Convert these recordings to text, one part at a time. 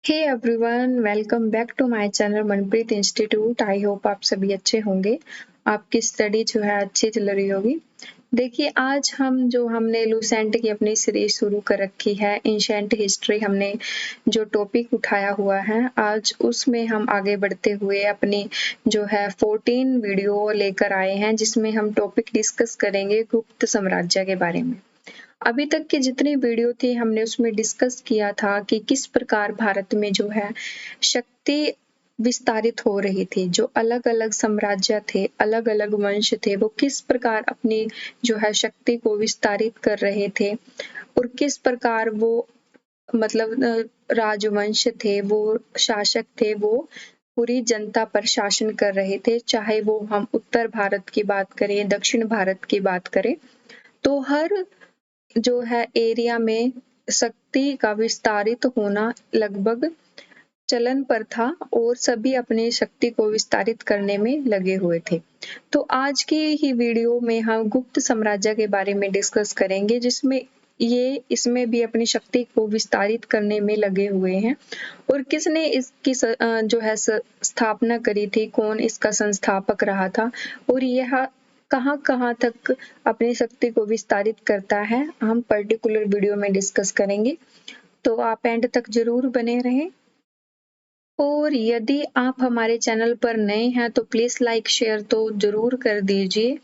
Hey everyone, welcome back to my channel Manpreet institute. I hope आप सभी अच्छे होंगे। आपकी स्टडी जो है अच्छी चल रही होगी। देखिए, आज हमने लूसेंट की अपनी सीरीज शुरू कर रखी है। एंशिएंट हिस्ट्री हमने जो टॉपिक उठाया हुआ है, आज उसमें हम आगे बढ़ते हुए अपनी जो है 14 वीडियो लेकर आए हैं, जिसमें हम टॉपिक डिस्कस करेंगे गुप्त साम्राज्य के बारे में। अभी तक की जितनी वीडियो थी हमने उसमें डिस्कस किया था कि किस प्रकार भारत में जो है शक्ति विस्तारित हो रही थी। जो अलग अलग साम्राज्य थे, अलग अलग वंश थे, वो किस प्रकार अपनी जो है शक्ति को विस्तारित कर रहे थे और किस प्रकार वो राजवंश थे, वो शासक थे, वो पूरी जनता पर शासन कर रहे थे। चाहे वो हम उत्तर भारत की बात करें, दक्षिण भारत की बात करें, तो हर जो है एरिया में शक्ति का विस्तारित होना लगभग चलन पर था और सभी अपनी शक्ति को विस्तारित करने में लगे हुए थे। तो आज की ही वीडियो में हम गुप्त साम्राज्य के बारे में डिस्कस करेंगे, जिसमें ये इसमें भी अपनी शक्ति को विस्तारित करने में लगे हुए हैं। और किसने इसकी जो है स्थापना करी थी, कौन इसका संस्थापक रहा था और यह कहाँ कहाँ तक अपनी शक्ति को विस्तारित करता है, हम पर्टिकुलर वीडियो में डिस्कस करेंगे। तो आप एंड तक जरूर बने रहें। और यदि आप हमारे चैनल पर नए हैं तो प्लीज लाइक शेयर तो जरूर कर दीजिए।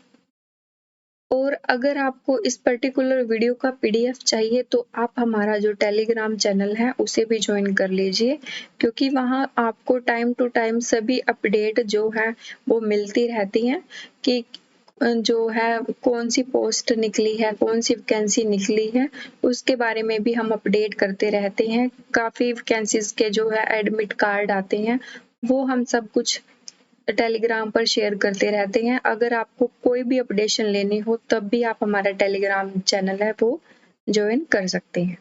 और अगर आपको इस पर्टिकुलर वीडियो का पीडीएफ चाहिए तो आप हमारा जो टेलीग्राम चैनल है उसे भी ज्वाइन कर लीजिए, क्योंकि वहां आपको टाइम टू टाइम सभी अपडेट जो है वो मिलती रहती हैं कि जो है कौन सी पोस्ट निकली है, कौन सी वैकेंसी निकली है, उसके बारे में भी हम अपडेट करते रहते हैं। काफी वैकेंसीज के जो है एडमिट कार्ड आते हैं, वो हम सब कुछ टेलीग्राम पर शेयर करते रहते हैं। अगर आपको कोई भी अपडेशन लेनी हो तब भी आप हमारा टेलीग्राम चैनल है वो ज्वाइन कर सकते हैं।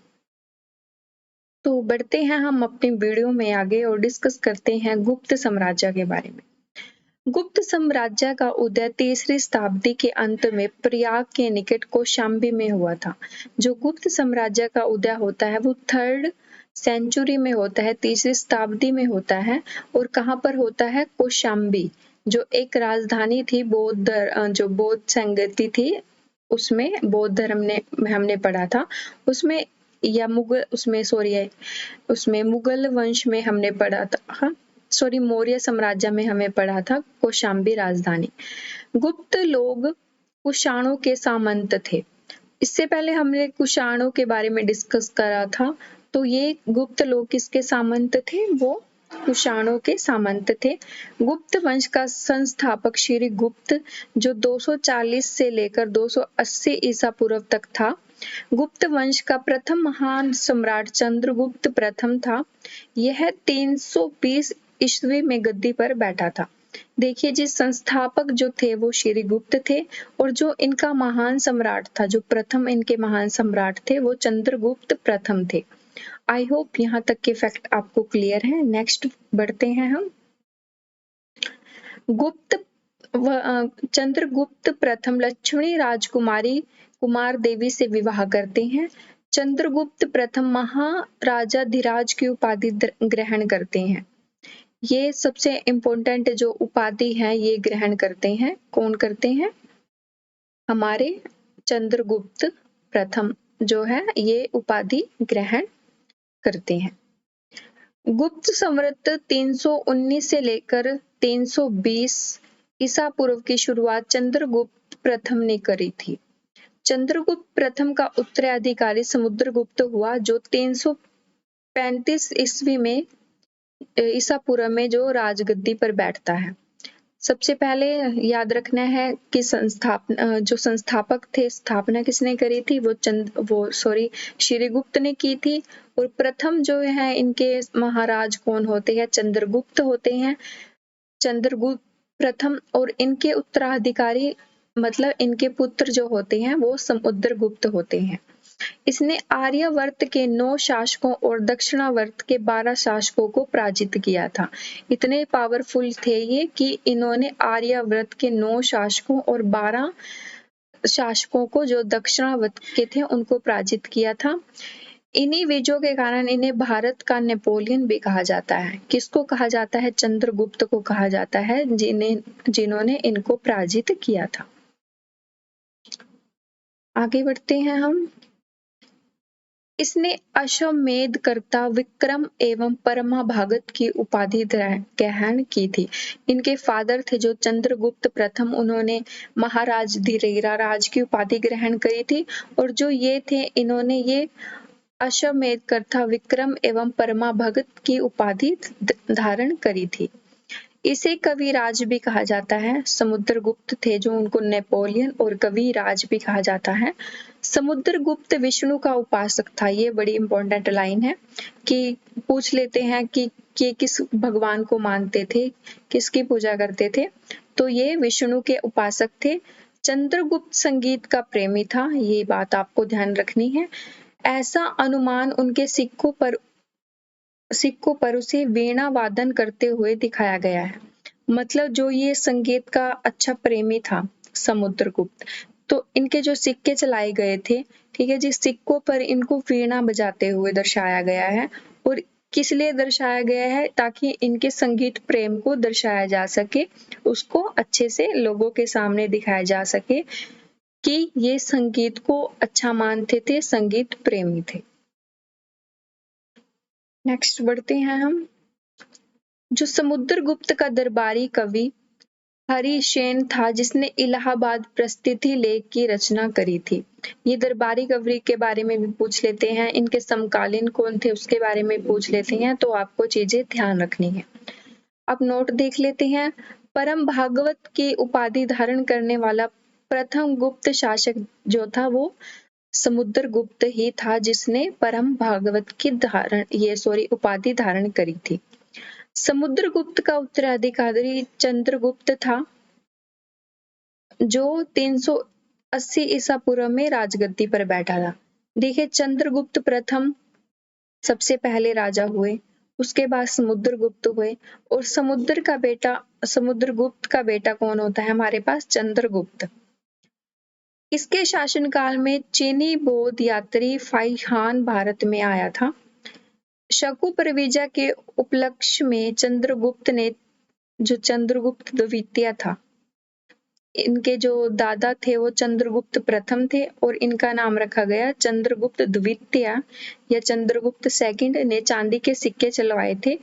तो बढ़ते हैं हम अपनी वीडियो में आगे और डिस्कस करते हैं गुप्त साम्राज्य के बारे में। गुप्त साम्राज्य का उदय तीसरी शताब्दी के अंत में प्रयाग के निकट कौशाम्बी में हुआ था। जो गुप्त साम्राज्य का उदय होता है वो 3rd सेंचुरी में होता है, तीसरी शताब्दी में होता है। और कहाँ पर होता है? कौशाम्बी, जो एक राजधानी थी जो बौद्ध संगति थी, उसमें बौद्ध धर्म ने हमने पढ़ा था उसमें, या मुगल उसमें सॉरी है उसमें मुगल वंश में हमने पढ़ा था। हाँ, सॉरी, मौर्य साम्राज्य में हमें पढ़ा था कौशाम्बी राजधानी। गुप्त लोग कुषाणों के सामंत थे। इससे पहले हमने कुषाणों के बारे में डिस्कस करा था। तो ये गुप्त लोग किसके सामंत थे? वो कुषाणों के सामंत थे। गुप्त वंश का संस्थापक श्री गुप्त, जो 240 से लेकर 280 ईसा पूर्व तक था। गुप्त वंश का प्रथम महान सम्राट चंद्रगुप्त प्रथम था। यह 320 ईस्वी में गद्दी पर बैठा था। देखिए जी, संस्थापक जो थे वो श्री गुप्त थे और जो इनका महान सम्राट था, जो प्रथम इनके महान सम्राट थे, वो चंद्रगुप्त प्रथम थे। आई होप यहाँ तक के फैक्ट आपको क्लियर है। नेक्स्ट बढ़ते हैं हम। चंद्रगुप्त प्रथम लक्ष्मणी राजकुमारी कुमार देवी से विवाह करते हैं। चंद्रगुप्त प्रथम महाराजाधिराज की उपाधि ग्रहण करते हैं। ये सबसे इम्पोर्टेंट जो उपाधि है ये ग्रहण करते हैं। कौन करते हैं? हमारे चंद्रगुप्त प्रथम जो है ये उपाधि ग्रहण करते हैं। गुप्त संवत 319 से लेकर 320 ईसा पूर्व की शुरुआत चंद्रगुप्त प्रथम ने करी थी। चंद्रगुप्त प्रथम का उत्तराधिकारी समुद्रगुप्त हुआ, जो 335 ईस्वी में ईसा पूर्व में जो राजगद्दी पर बैठता है। सबसे पहले याद रखना है कि जो संस्थापक थे, स्थापना किसने करी थी? श्री गुप्त ने की थी। और प्रथम जो है इनके महाराज कौन होते हैं? चंद्रगुप्त होते हैं। चंद्रगुप्त प्रथम। और इनके उत्तराधिकारी मतलब इनके पुत्र जो होते हैं वो समुद्रगुप्त होते हैं। इसने आर्यावर्त के 9 शासकों और दक्षिणावर्त के 12 शासकों को पराजित किया था। इतने पावरफुल थे ये कि इन्होंने आर्यावर्त के 9 शासकों और 12 शासकों को जो दक्षिणावर्त के थे उनको पराजित किया था। इन्हीं विजयों के कारण इन्हें भारत का नेपोलियन भी कहा जाता है। किसको कहा जाता है? चंद्रगुप्त को कहा जाता है, जिन्होंने इनको पराजित किया था। आगे बढ़ते हैं हम। इसने अश्वमेध कर्ता, विक्रम एवं परमाभागत की उपाधि ग्रहण की थी। इनके फादर थे जो चंद्रगुप्त प्रथम, उन्होंने महाराज धीरेराज की उपाधि ग्रहण करी थी। और जो ये थे, इन्होंने ये अश्वमेध कर्ता, विक्रम एवं परमाभागत की उपाधि धारण करी थी। इसे कविराज भी कहा जाता है। समुद्रगुप्त थे जो, उनको नेपोलियन और कविराज भी कहा जाता है। समुद्रगुप्त विष्णु का उपासक था। ये बड़ी इंपॉर्टेंट लाइन है कि पूछ लेते हैं कि ये किस भगवान को मानते थे, किसकी पूजा करते थे, तो ये विष्णु के उपासक थे। चंद्रगुप्त संगीत का प्रेमी था, ये बात आपको ध्यान रखनी है। ऐसा अनुमान उनके सिक्कों पर उसे वीणा वादन करते हुए दिखाया गया है। मतलब जो ये संगीत का अच्छा प्रेमी था समुद्रगुप्त, तो इनके जो सिक्के चलाए गए थे, ठीक है जी, सिक्कों पर इनको वीणा बजाते हुए दर्शाया गया है। और किस लिए दर्शाया गया है? ताकि इनके संगीत प्रेम को दर्शाया जा सके, उसको अच्छे से लोगों के सामने दिखाया जा सके कि ये संगीत को अच्छा मानते थे, संगीत प्रेमी थे। नेक्स्ट बढ़ते हैं हम। जो समुद्रगुप्त का दरबारी कवि हरिसेन था, जिसने इलाहाबाद प्रस्थिति लेख की रचना करी थी। ये दरबारी कवि के बारे में भी पूछ लेते हैं, इनके समकालीन कौन थे उसके बारे में पूछ लेते हैं, तो आपको चीजें ध्यान रखनी है। अब नोट देख लेते हैं। परम भागवत की उपाधि धारण करने वाला प्रथम गुप्त शासक जो था, वो समुद्रगुप्त ही था, जिसने परम भागवत की उपाधि धारण करी थी। समुद्रगुप्त का उत्तराधिकारी चंद्रगुप्त था, जो 380 ईसा पूर्व में राजगद्दी पर बैठा था। देखिए, चंद्रगुप्त प्रथम सबसे पहले राजा हुए, उसके बाद समुद्रगुप्त हुए, और समुद्रगुप्त का बेटा कौन होता है हमारे पास? चंद्रगुप्त। इसके शासनकाल में चीनी बौद्ध यात्री फाहियान भारत में आया था। शकु परिविजा के उपलक्ष्य में चंद्रगुप्त द्वितीय था, इनके जो दादा थे वो चंद्रगुप्त प्रथम थे, और इनका नाम रखा गया चंद्रगुप्त द्वितीय या चंद्रगुप्त सेकंड ने चांदी के सिक्के चलवाए थे।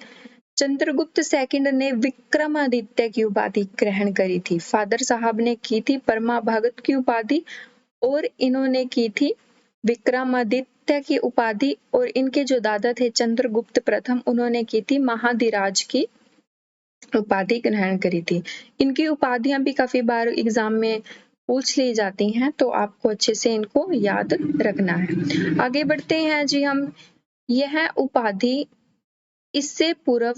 चंद्रगुप्त सेकंड ने विक्रमादित्य की उपाधि ग्रहण करी थी। फादर साहब ने की थी परमाभागत की उपाधि, और इन्होंने की थी विक्रमादित्य की उपाधि, और इनके जो दादा थे चंद्रगुप्त प्रथम, उन्होंने की थी महाधिराज की उपाधि ग्रहण करी थी। इनकी उपाधियां भी काफी बार एग्जाम में पूछ ली जाती हैं, तो आपको अच्छे से इनको याद रखना है। आगे बढ़ते हैं जी हम। यह उपाधि इससे पूर्व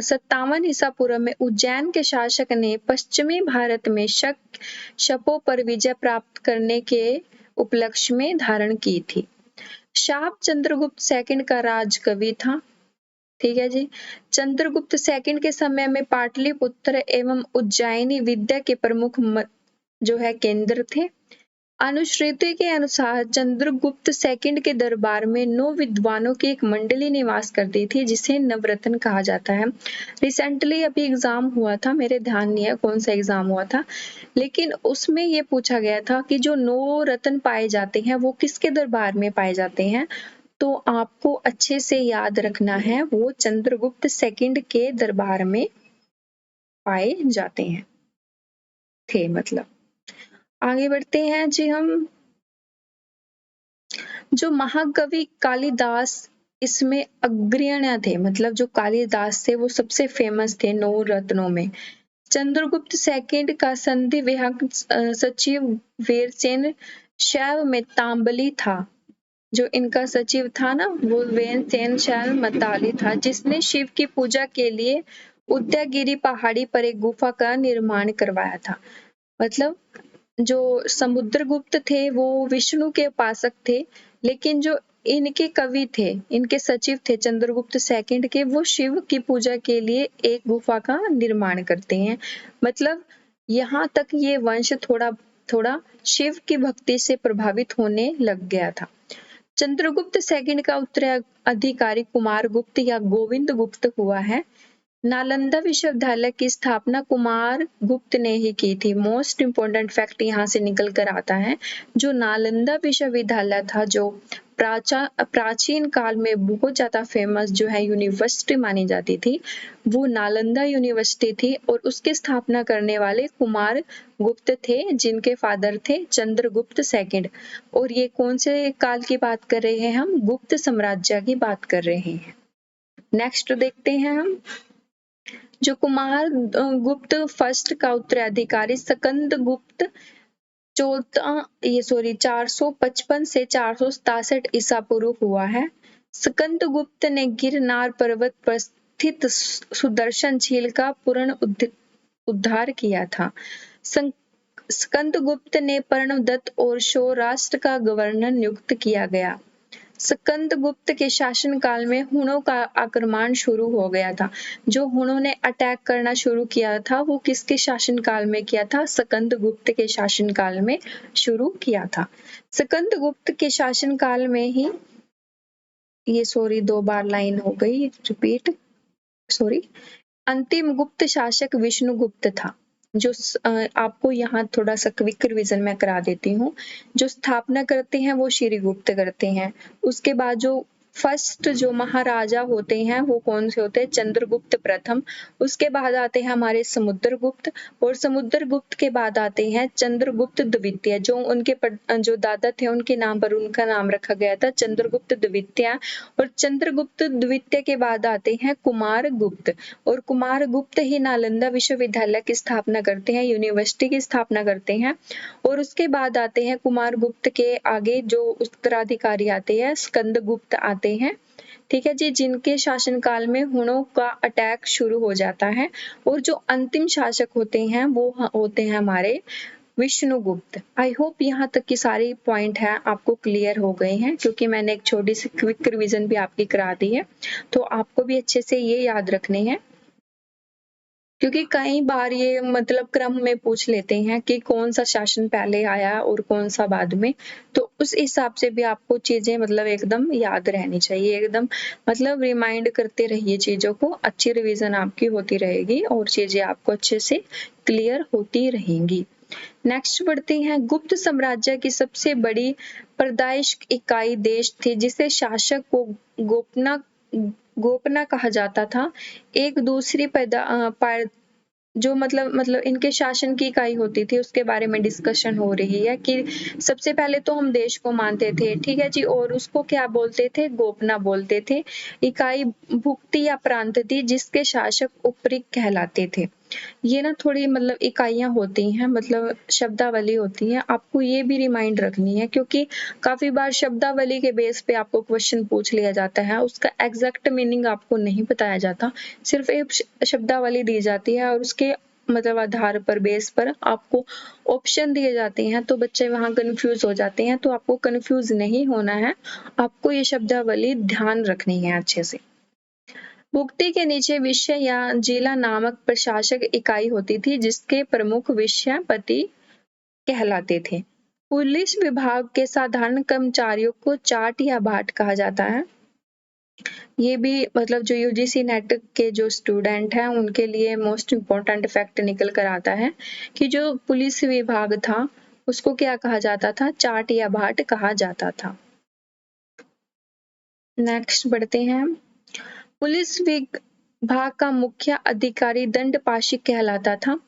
57 ईसा पूर्व में उज्जैन के शासक ने पश्चिमी भारत में शकों पर विजय प्राप्त करने के उपलक्ष्य में धारण की थी। शाप चंद्रगुप्त सेकंड का राजकवि था। ठीक है जी। चंद्रगुप्त सेकंड के समय में पाटलिपुत्र एवं उज्जैनी विद्या के प्रमुख जो है केंद्र थे। अनुश्रुति के अनुसार चंद्रगुप्त सेकंड के दरबार में 9 विद्वानों की एक मंडली निवास करती थी, जिसे नवरत्न कहा जाता है। रिसेंटली अभी एग्जाम हुआ था, मेरे ध्यान नहीं है कौन सा एग्जाम हुआ था, लेकिन उसमें ये पूछा गया था कि जो 9 रत्न पाए जाते हैं वो किसके दरबार में पाए जाते हैं, तो आपको अच्छे से याद रखना है, वो चंद्रगुप्त सेकंड के दरबार में पाए जाते हैं थे। मतलब आगे बढ़ते हैं जी हम। जो महाकवि कालिदास इसमें अग्रणी थे, मतलब जो कालिदास थे वो सबसे फेमस थे 9 रत्नों में। चंद्रगुप्त सेकंड का संधि विभाग सचिव वीरसेन शैव में तांबली था। जो इनका सचिव था ना, वो वीरसेन शैव मताली था, जिसने शिव की पूजा के लिए उदयगिरी पहाड़ी पर एक गुफा का निर्माण करवाया था। मतलब जो समुद्रगुप्त थे वो विष्णु के उपासक थे, लेकिन जो इनके कवि थे, इनके सचिव थे चंद्रगुप्त सेकंड के, वो शिव की पूजा के लिए एक गुफा का निर्माण करते हैं। मतलब यहाँ तक ये वंश थोड़ा थोड़ा शिव की भक्ति से प्रभावित होने लग गया था। चंद्रगुप्त सेकंड का उत्तराधिकारी कुमार गुप्त या गोविंद गुप्त हुआ है। नालंदा विश्वविद्यालय की स्थापना कुमार गुप्त ने ही की थी। मोस्ट इम्पोर्टेंट फैक्ट यहाँ से निकल कर आता है, जो नालंदा विश्वविद्यालय था, जो प्राचीन काल में बहुत ज्यादा फेमस जो है यूनिवर्सिटी मानी जाती थी, वो नालंदा यूनिवर्सिटी थी और उसकी स्थापना करने वाले कुमार गुप्त थे, जिनके फादर थे चंद्रगुप्त सेकंड। और ये कौन से काल की बात कर रहे हैं हम? गुप्त साम्राज्य की बात कर रहे हैं। नेक्स्ट देखते हैं हम, जो कुमार गुप्त फर्स्ट का उत्तराधिकारी स्कंद गुप्त 455 से 467 ईसा पूर्व हुआ है। स्कंद गुप्त ने गिरनार पर्वत पर स्थित सुदर्शन झील का पूर्ण उद्धार किया था। स्कंद गुप्त ने पर्णदत्त और सौराष्ट्र का गवर्नर नियुक्त किया गया। स्कंद गुप्त के शासनकाल में हुणों का आक्रमण शुरू हो गया था। जो हुणों ने अटैक करना शुरू किया था वो किसके शासनकाल में किया था? स्कंद गुप्त के शासनकाल में शुरू किया था। स्कंद गुप्त के शासनकाल में ही ये 2 बार लाइन हो गई रिपीट, अंतिम गुप्त शासक विष्णुगुप्त था। जो आपको यहाँ थोड़ा सा क्विक रिवीजन में करा देती हूँ। जो स्थापना करते हैं वो श्रीगुप्त करते हैं। उसके बाद जो फर्स्ट जो महाराजा होते हैं वो कौन से होते हैं? चंद्रगुप्त प्रथम। उसके बाद आते हैं हमारे समुद्रगुप्त, और समुद्रगुप्त के बाद आते हैं चंद्रगुप्त द्वितीय। जो उनके जो दादा थे उनके नाम पर उनका नाम रखा गया था चंद्रगुप्त द्वितीय। और चंद्रगुप्त द्वितीय के बाद आते हैं कुमार गुप्त, और कुमार गुप्त ही नालंदा विश्वविद्यालय की स्थापना करते हैं, यूनिवर्सिटी की स्थापना करते हैं। और उसके बाद आते हैं कुमार गुप्त के आगे जो उत्तराधिकारी आते हैं स्कंद गुप्त आते हैं, ठीक है जी, जिनके शासनकाल में हुणों का अटैक शुरू हो जाता है। और जो अंतिम शासक होते हैं वो होते हैं हमारे विष्णुगुप्त। आई होप यहाँ तक की सारी पॉइंट है आपको क्लियर हो गए हैं, क्योंकि मैंने एक छोटी सी क्विक रिवीजन भी आपकी करा दी है, तो आपको भी अच्छे से ये याद रखने हैं। क्योंकि कई बार ये मतलब क्रम में पूछ लेते हैं कि कौन सा शासन पहले आया और कौन सा बाद में, तो उस हिसाब से भी आपको चीजें मतलब एकदम याद रहनी चाहिए, एकदम मतलब रिमाइंड करते रहिए चीजों को, अच्छी रिवीजन आपकी होती रहेगी और चीजें आपको अच्छे से क्लियर होती रहेंगी। नेक्स्ट बढ़ते हैं, गुप्त साम्राज्य की सबसे बड़ी प्रादेशिक इकाई देश थी, जिसे शासक को गोपना कहा जाता था। एक दूसरी जो मतलब इनके शासन की इकाई होती थी उसके बारे में डिस्कशन हो रही है कि सबसे पहले तो हम देश को मानते थे, ठीक है जी, और उसको क्या बोलते थे? गोपना बोलते थे। इकाई भुक्ति या प्रांत थी जिसके शासक उपरी कहलाते थे। ये ना थोड़ी मतलब इकाइयां होती हैं, मतलब शब्दावली होती है, आपको ये भी रिमाइंड रखनी है, क्योंकि काफी बार शब्दावली के बेस पे आपको क्वेश्चन पूछ लिया जाता है, उसका एग्जैक्ट मीनिंग आपको नहीं बताया जाता, सिर्फ एक शब्दावली दी जाती है और उसके मतलब आधार पर बेस पर आपको ऑप्शन दिए जाते हैं, तो बच्चे वहां कंफ्यूज हो जाते हैं। तो आपको कंफ्यूज नहीं होना है, आपको ये शब्दावली ध्यान रखनी है अच्छे से। भुक्ति के नीचे विषय या जिला नामक प्रशासक इकाई होती थी, जिसके प्रमुख विषयपति कहलाते थे। पुलिस विभाग के साधारण कर्मचारियों को चाट या बाट कहा जाता है। ये भी मतलब जो यूजीसी नेट के जो स्टूडेंट हैं उनके लिए मोस्ट इम्पोर्टेंट फैक्ट निकल कर आता है कि जो पुलिस विभाग था उसको क्या कहा जाता था? चाट या बाट कहा जाता था। नेक्स्ट बढ़ते हैं, पुलिस विभाग का मुख्य अधिकारी दंडपाशी कहलाता था।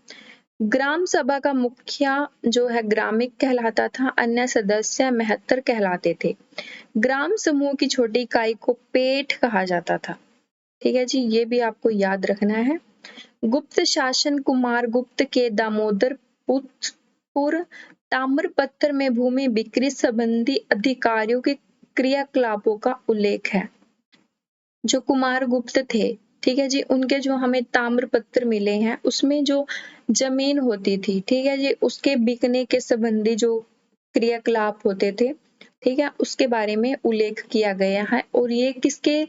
ग्राम सभा का मुखिया जो है ग्रामिक कहलाता था। अन्य सदस्य महत्तर कहलाते थे। ग्राम समूह की छोटी इकाई को पेट कहा जाता था। ठीक है जी, ये भी आपको याद रखना है। गुप्त शासन कुमार गुप्त के दामोदरपुर ताम्रपत्र में भूमि बिक्री संबंधी अधिकारियों के क्रियाकलापों का उल्लेख है। जो कुमार गुप्त थे, ठीक है जी, उनके जो हमें ताम्रपत्र मिले हैं उसमें जो जमीन होती थी, ठीक है जी, उसके बिकने के संबंधी जो क्रियाकलाप होते थे, ठीक है, उसके बारे में उल्लेख किया गया है। और ये किसके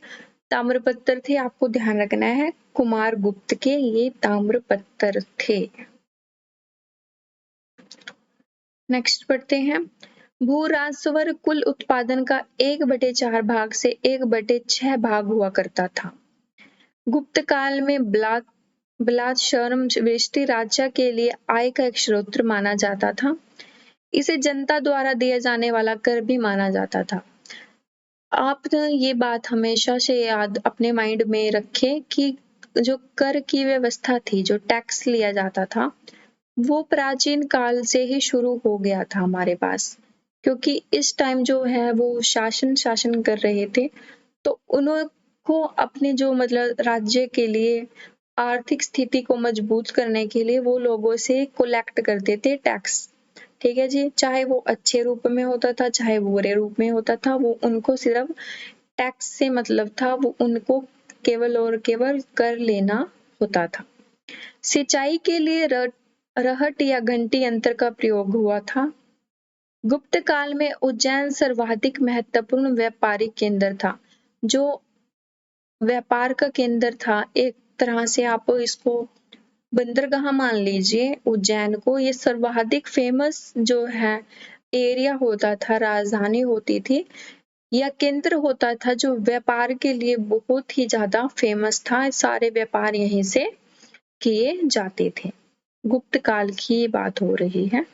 ताम्रपत्र थे? आपको ध्यान रखना है, कुमार गुप्त के ये ताम्रपत्र थे। नेक्स्ट पढ़ते हैं, भू राजस्व कुल उत्पादन का 1/4 भाग से 1/6 भाग हुआ करता था। गुप्त काल में बलात्शर्म वृष्टि राज्य के लिए आय का एक स्रोत माना जाता था। इसे जनता द्वारा दिया जाने वाला कर भी माना जाता था। आप ये बात हमेशा से याद अपने माइंड में रखें कि जो कर की व्यवस्था थी, जो टैक्स लिया जाता था, वो प्राचीन काल से ही शुरू हो गया था हमारे पास, क्योंकि इस टाइम जो है वो शासन कर रहे थे, तो उनको अपने जो मतलब राज्य के लिए आर्थिक स्थिति को मजबूत करने के लिए वो लोगों से कलेक्ट करते थे टैक्स। ठीक है जी, चाहे वो अच्छे रूप में होता था, चाहे बुरे रूप में होता था, वो उनको सिर्फ टैक्स से मतलब था, वो उनको केवल और केवल कर लेना होता था। सिंचाई के लिए रहट या घंटी यंत्र का प्रयोग हुआ था। गुप्त काल में उज्जैन सर्वाधिक महत्वपूर्ण व्यापारिक केंद्र था। जो व्यापार का केंद्र था, एक तरह से आप इसको बंदरगाह मान लीजिए उज्जैन को। ये सर्वाधिक फेमस जो है एरिया होता था, राजधानी होती थी या केंद्र होता था, जो व्यापार के लिए बहुत ही ज्यादा फेमस था। सारे व्यापार यहीं से किए जाते थे। गुप्त काल की ये बात हो रही है।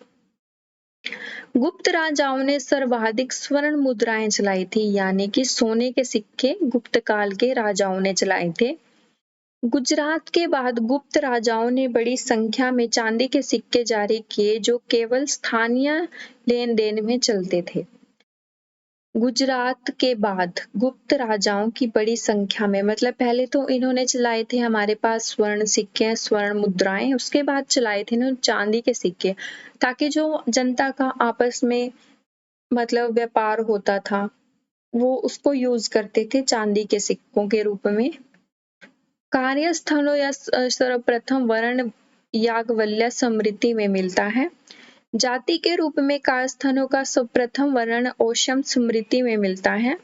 गुप्त राजाओं ने सर्वाधिक स्वर्ण मुद्राएं चलाई थी, यानी कि सोने के सिक्के गुप्त काल के राजाओं ने चलाए थे। गुजरात के बाद गुप्त राजाओं ने बड़ी संख्या में चांदी के सिक्के जारी किए, जो केवल स्थानीय लेन देन में चलते थे। गुजरात के बाद गुप्त राजाओं की बड़ी संख्या में, मतलब पहले तो इन्होंने चलाए थे हमारे पास स्वर्ण सिक्के, स्वर्ण मुद्राएं, उसके बाद चलाए थे इन्होंने चांदी के सिक्के, ताकि जो जनता का आपस में मतलब व्यापार होता था, वो उसको यूज करते थे चांदी के सिक्कों के रूप में। कार्यस्थलों या सर्वप्रथम वर्ण याज्ञवल्क्य स्मृति में मिलता है। जाति के रूप में कारस्थानों का सर्वप्रथम वर्ण ओशम स्मृति में मिलता है।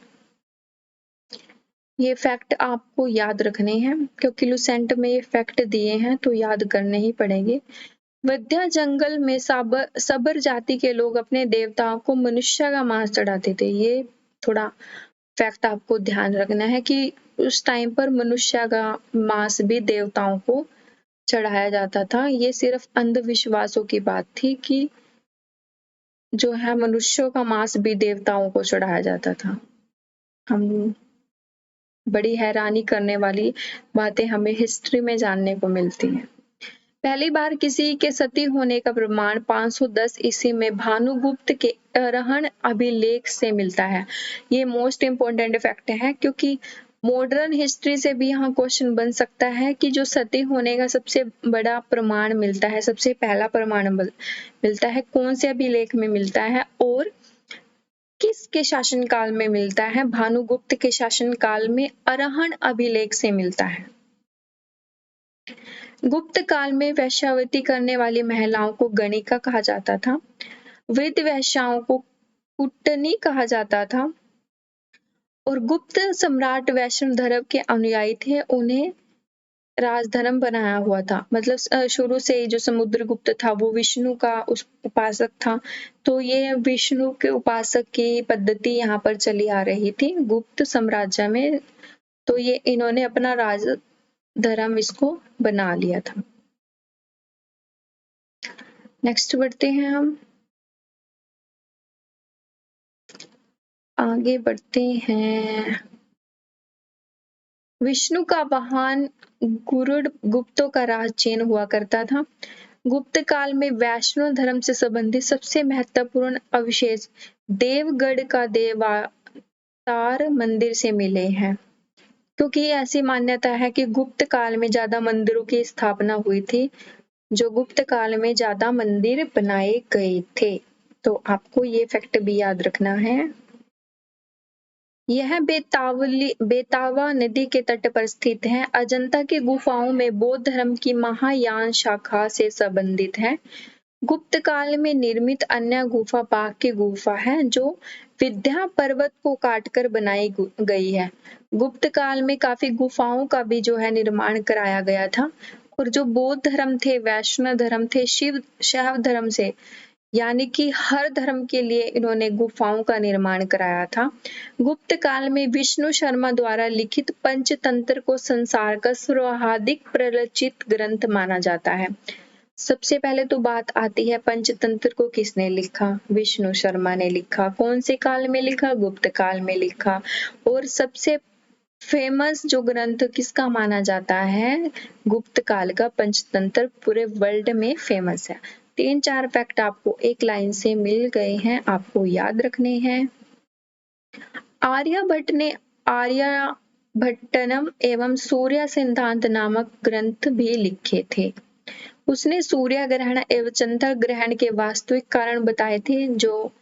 ये फैक्ट आपको याद रखने हैं, क्योंकि लुसेंट में ये फैक्ट दिए हैं तो याद करने ही पड़ेंगे। विद्या जंगल में सबर जाति के लोग अपने देवताओं को मनुष्य का मांस चढ़ाते थे। ये थोड़ा फैक्ट आपको ध्यान रखना है कि उस टाइम पर मनुष्य का मांस भी देवताओं को चढ़ाया जाता था। ये सिर्फ अंधविश्वासों की बात थी कि जो है मनुष्यों का मांस भी देवताओं को चढ़ाया जाता था। हम बड़ी हैरानी करने वाली बातें हमें हिस्ट्री में जानने को मिलती हैं। पहली बार किसी के सती होने का प्रमाण 510 ईस्वी में भानुगुप्त के अरहण अभिलेख से मिलता है। ये मोस्ट इम्पोर्टेंट फैक्ट है, क्योंकि मॉडर्न हिस्ट्री से भी यहाँ क्वेश्चन बन सकता है कि जो सती होने का सबसे बड़ा प्रमाण मिलता है, सबसे पहला प्रमाण मिलता है, कौन से अभिलेख में मिलता है और किसके शासनकाल में मिलता है। भानुगुप्त के शासनकाल में अरहण अभिलेख से मिलता है। गुप्त काल में वेश्यावृत्ति करने वाली महिलाओं को गणिका कहा जाता था। वृद्ध वेश्याओं को कुटनी कहा जाता था और गुप्त सम्राट वैष्णव धर्म के अनुयायी थे, उन्हें राजधर्म बनाया हुआ था। मतलब शुरू से ही जो समुद्रगुप्त था वो विष्णु का उपासक था, तो ये विष्णु के उपासक की पद्धति यहाँ पर चली आ रही थी गुप्त साम्राज्य में। तो ये इन्होंने अपना राज धर्म इसको बना लिया था। नेक्स्ट बढ़ते हैं, हम आगे बढ़ते हैं। विष्णु का वाहन गुरुड़ गुप्तों का राज चीन हुआ करता था। गुप्त काल में वैष्णव धर्म से संबंधित सबसे महत्वपूर्ण अवशेष देवगढ़ का देवतार मंदिर से मिले हैं, क्योंकि ऐसी मान्यता है कि गुप्त काल में ज्यादा मंदिरों की स्थापना हुई थी, जो गुप्त काल में ज्यादा मंदिर बनाए गए थे। तो आपको ये फैक्ट भी याद रखना है। यह बेतावा नदी के तट पर स्थित है। अजंता की गुफाओं में बौद्ध धर्म की महायान शाखा से संबंधित है। गुप्त काल में निर्मित अन्य गुफा बाघ की गुफा है, जो विंध्य पर्वत को काटकर बनाई गई है। गुप्त काल में काफी गुफाओं का भी जो है निर्माण कराया गया था, और जो बौद्ध धर्म थे, वैष्णव धर्म थे, शैव धर्म से यानी कि हर धर्म के लिए इन्होंने गुफाओं का निर्माण कराया था। गुप्त काल में विष्णु शर्मा द्वारा लिखित पंचतंत्र को संसार का सर्वाधिक प्रचलित ग्रंथ माना जाता है। सबसे पहले तो बात आती है पंचतंत्र को किसने लिखा? विष्णु शर्मा ने लिखा। कौन से काल में लिखा? गुप्त काल में लिखा। और सबसे फेमस जो ग्रंथ किसका माना जाता है? गुप्त काल का पंचतंत्र पूरे वर्ल्ड में फेमस है। 3-4 फैक्ट आपको एक लाइन से मिल गए हैं, आपको याद रखने हैं। आर्यभट्ट ने आर्यभट्टनम एवं सूर्य सिद्धांत नामक ग्रंथ भी लिखे थे। उसने सूर्य ग्रहण एवं चंद्र ग्रहण के वास्तविक कारण बताए थे। जो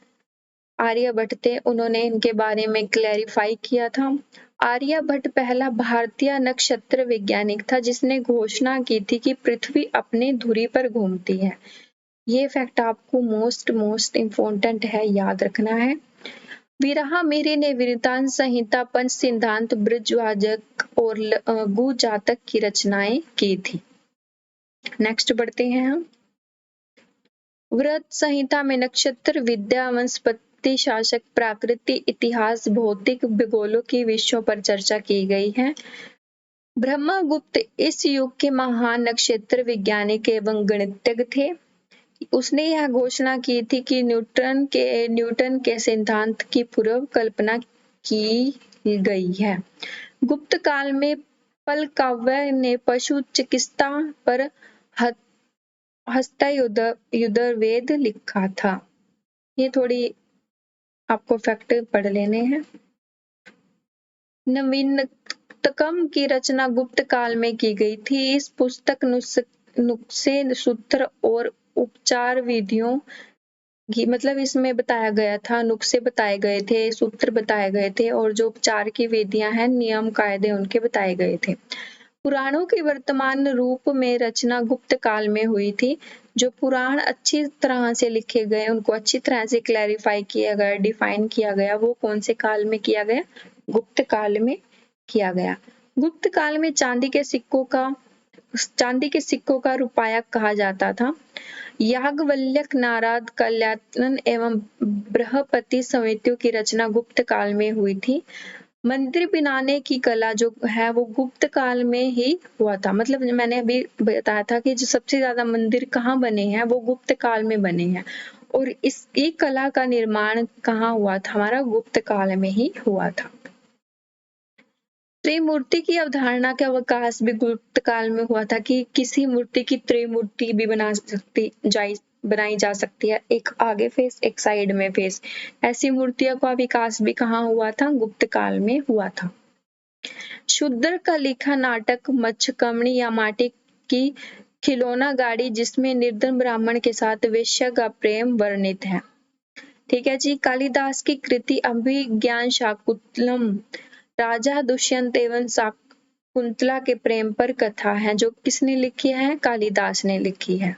आर्यभट्ट थे उन्होंने इनके बारे में क्लैरिफाई किया था। आर्यभट्ट पहला भारतीय नक्षत्र वैज्ञानिक था जिसने घोषणा की थी कि पृथ्वी अपनी धुरी पर घूमती है। ये फैक्ट आपको मोस्ट इम्पोर्टेंट है, याद रखना है। वीराहा मिहिर ने वृत्तांत संहिता, पंच सिद्धांत, बृजवाजक और गु जातक की रचनाएं की थी। नेक्स्ट बढ़ते हैं हम। व्रत संहिता में नक्षत्र विद्या, वनस्पति शास्त्र, प्राकृति, इतिहास, भौतिक, भूगोलों की विषयों पर चर्चा की गई है। ब्रह्मगुप्त इस युग के महान नक्षत्र वैज्ञानिक एवं गणितज्ञ थे। उसने यह घोषणा की थी कि न्यूटन के सिद्धांत की पूर्व कल्पना की गई है। गुप्त काल में पलकाव्य ने पशु चिकित्सा पर हस्तयुर्वेद लिखा था। ये थोड़ी आपको फैक्ट पढ़ लेने हैं। नवीनतम की रचना गुप्त काल में की गई थी। इस पुस्तक नुस्खे, सूत्र और उपचार विधियों की, मतलब इसमें बताया गया था, नुस्खे बताए गए थे, सूत्र बताए गए थे और जो उपचार की विधियां हैं, नियम कायदे उनके बताए गए थे। पुराणों की वर्तमान रूप में रचना गुप्त काल में हुई थी। जो पुराण अच्छी तरह से लिखे गए, उनको अच्छी तरह से क्लैरिफाई किया गया, डिफाइन किया गया, वो कौन से काल में किया गया? गुप्त काल में किया गया। गुप्त काल में चांदी के सिक्कों का रुपया कहा जाता था। याज्ञवल्क्य, नारद, कल्याण एवं बृहस्पति समितियों की रचना गुप्त काल में हुई थी। मंदिर बनाने की कला जो है वो गुप्त काल में ही हुआ था। मतलब मैंने अभी बताया था कि जो सबसे ज्यादा मंदिर कहाँ बने हैं वो गुप्त काल में बने हैं, और इसकी कला का निर्माण कहाँ हुआ था? हमारा गुप्त काल में ही हुआ था। त्रिमूर्ति की अवधारणा का विकास भी गुप्त काल में हुआ था कि किसी मूर्ति की त्रिमूर्ति भी बनाई जा सकती है, एक आगे फेस, एक साइड में फेस। ऐसी मूर्तियों का विकास भी कहाँ हुआ था? गुप्त काल में हुआ था। शूद्र का लिखा नाटक मच्छकमणि या माटी की खिलौना गाड़ी, जिसमें निर्धन ब्राह्मण के साथ वेश्या का प्रेम वर्णित है। ठीक है जी। कालिदास की कृति अभिज्ञान शाकुंतलम राजा दुष्यंत एवं शाकुंतला के प्रेम पर कथा है, जो किसने लिखी है? कालिदास ने लिखी है।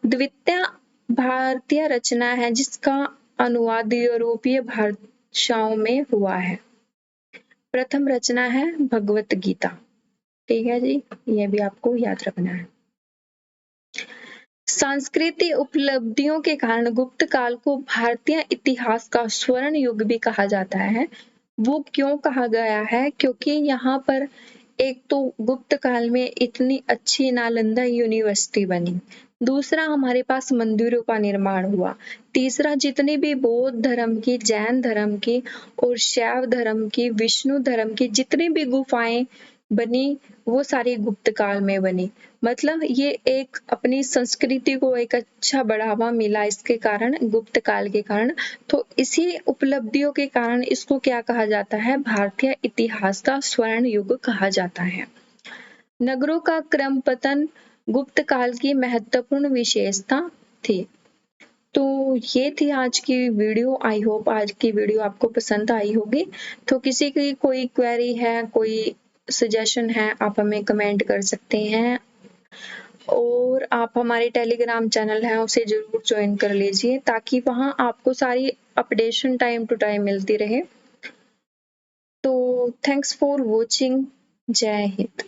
द्वितीय भारतीय रचना है जिसका अनुवाद यूरोपीय भाषाओं में हुआ है। प्रथम रचना है भगवत गीता। ठीक है जी, ये भी आपको याद रखना है। सांस्कृतिक उपलब्धियों के कारण गुप्त काल को भारतीय इतिहास का स्वर्ण युग भी कहा जाता है। वो क्यों कहा गया है? क्योंकि यहाँ पर एक तो गुप्त काल में इतनी अच्छी नालंदा यूनिवर्सिटी बनी, दूसरा हमारे पास मंदिरों का निर्माण हुआ, तीसरा जितनी भी बौद्ध धर्म की, जैन धर्म की और शैव धर्म की, विष्णु धर्म की जितनी भी गुफाएं बनी वो सारी गुप्त काल में बनी। मतलब ये एक अपनी संस्कृति को एक अच्छा बढ़ावा मिला इसके कारण, गुप्त काल के कारण। तो इसी उपलब्धियों के कारण इसको क्या कहा जाता है? भारतीय इतिहास का स्वर्ण युग कहा जाता है। नगरों का क्रम पतन गुप्त काल की महत्वपूर्ण विशेषता थी। तो ये थी आज की वीडियो। आई होप आज की वीडियो आपको पसंद आई होगी। तो किसी की कोई क्वेरी है, कोई सजेशन है, आप हमें कमेंट कर सकते हैं, और आप हमारे टेलीग्राम चैनल है उसे जरूर ज्वाइन कर लीजिए ताकि वहां आपको सारी अपडेशन टाइम टू टाइम मिलती रहे। तो थैंक्स फॉर वॉचिंग। जय हिंद।